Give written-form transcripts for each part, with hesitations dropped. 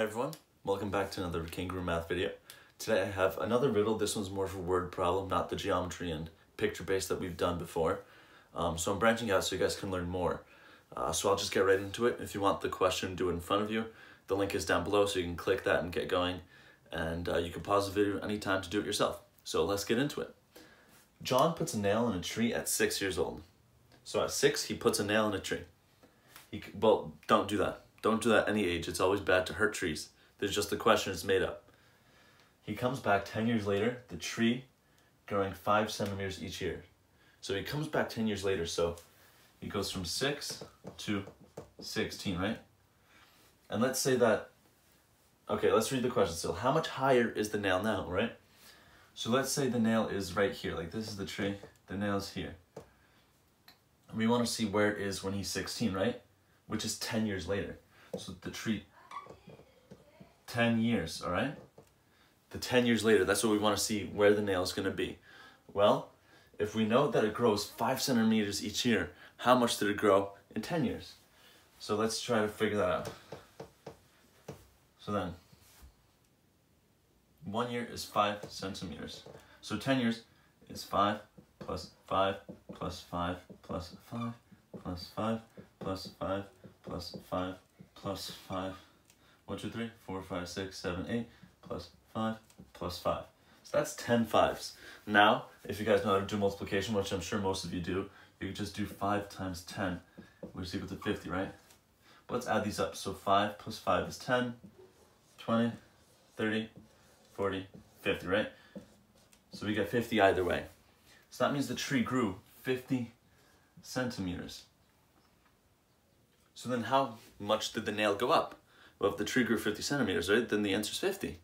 Hey everyone, welcome back to another kangaroo math video. Today I have another riddle. This one's more of a word problem, not the geometry and picture based that we've done before. So I'm branching out so you guys can learn more. So I'll just get right into it. If you want the question, do it in front of you. The link is down below so you can click that and get going. And you can pause the video anytime to do it yourself. So let's get into it. John puts a nail in a tree at 6 years old. So at 6, he puts a nail in a tree. Well, don't do that. Don't do that any age. It's always bad to hurt trees. There's just the question is made up. He comes back 10 years later, the tree growing 5 centimeters each year. So he comes back 10 years later, so he goes from 6 to 16, right? And let's say that, okay, let's read the question still. How much higher is the nail now, right? So let's say the nail is right here, like this is the tree, the nail's here. And we want to see where it is when he's 16, right? Which is 10 years later. So the tree, 10 years, all right? The 10 years later, that's what we want to see where the nail is going to be. Well, if we know that it grows 5 centimeters each year, how much did it grow in 10 years? So let's try to figure that out. So then, 1 year is 5 centimeters. So 10 years is 5 plus 5 plus 5 plus 5 plus 5 plus 5 plus 5 plus 5. 1, 2, 3, 4, 5, 6, 7, 8 plus 5 plus 5. So that's 10 fives. Now, if you guys know how to do multiplication, which I'm sure most of you do, you can just do 5 times 10, which is equal to 50, right? But let's add these up. So 5 plus 5 is 10, 20, 30, 40, 50, right? So we get 50 either way. So that means the tree grew 50 centimeters. So then how much did the nail go up? Well, if the tree grew 50 centimeters, right, then the answer's 50.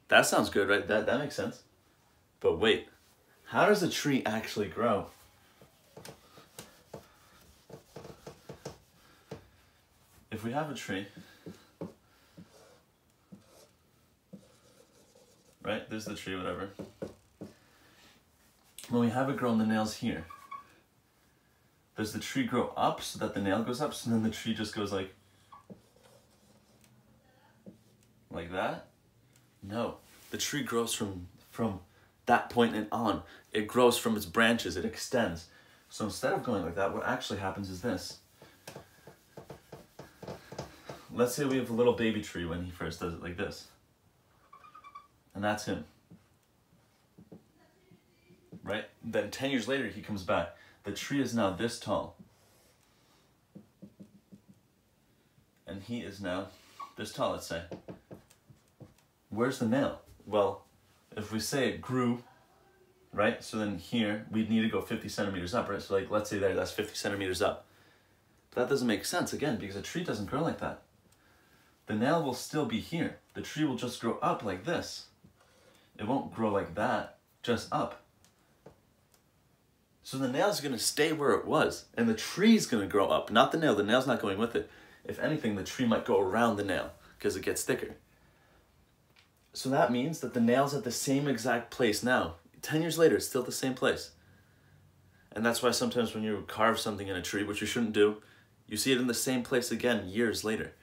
That sounds good, right? That makes sense. But wait, how does a tree actually grow? If we have a tree, right, there's the tree, whatever. When we have it grown, the nail's here. Does the tree grow up so that the nail goes up, so then the tree just goes like that? No, the tree grows from that point and on. It grows from its branches, it extends. So instead of going like that, what actually happens is this. Let's say we have a little baby tree when he first does it like this. And that's him. Right? Then 10 years later, he comes back. The tree is now this tall. And he is now this tall, let's say. Where's the nail? Well, if we say it grew, right? So then here, we'd need to go 50 centimeters up, right? So like, let's say there, that's 50 centimeters up. But that doesn't make sense, again, because a tree doesn't grow like that. The nail will still be here. The tree will just grow up like this. It won't grow like that, just up. So the nail's going to stay where it was, and the tree's going to grow up, not the nail. The nail's not going with it. If anything, the tree might go around the nail because it gets thicker. So that means that the nail's at the same exact place now. 10 years later, it's still the same place. And that's why sometimes when you carve something in a tree, which you shouldn't do, you see it in the same place again years later.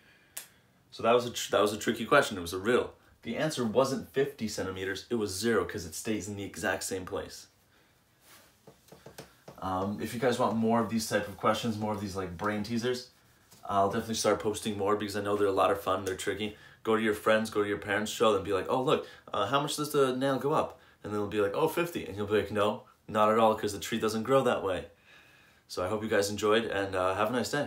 So that was a tricky question. It was a riddle. The answer wasn't 50 centimeters. It was 0 because it stays in the exact same place. If you guys want more of these type of questions, more of these like brain teasers, I'll definitely start posting more because I know they're a lot of fun. They're tricky. Go to your friends, go to your parents, show them, be like, oh look, how much does the nail go up? And they'll be like, oh, 50. And you'll be like, no, not at all, because the tree doesn't grow that way. So I hope you guys enjoyed, and have a nice day.